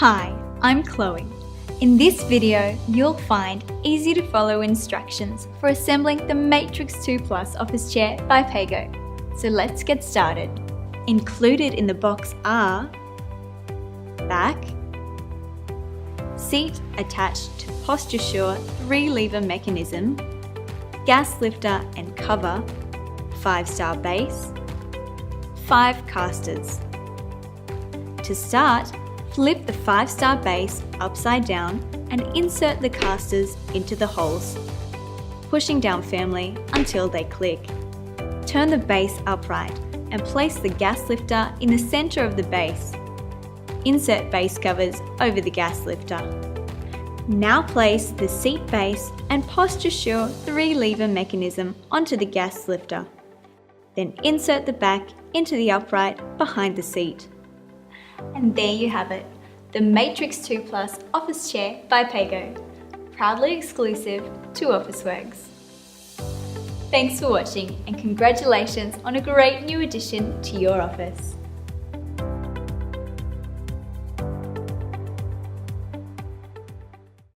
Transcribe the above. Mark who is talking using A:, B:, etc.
A: Hi, I'm Chloe. In this video, you'll find easy to follow instructions for assembling the Matrix 2 Plus office chair by Pago. So let's get started. Included in the box are back, seat attached to posture-sure 3-lever mechanism, gas lifter and cover, 5-star base, 5 casters. To start, flip the 5-star base upside down and insert the casters into the holes, pushing down firmly until they click. Turn the base upright and place the gas lifter in the center of the base. Insert base covers over the gas lifter. Now place the seat base and posture-sure 3-lever mechanism onto the gas lifter. Then insert the back into the upright behind the seat. And there you have it, the Matrix 2 Plus office chair by Pago, proudly exclusive to Officeworks. Thanks for watching and congratulations on a great new addition to your office.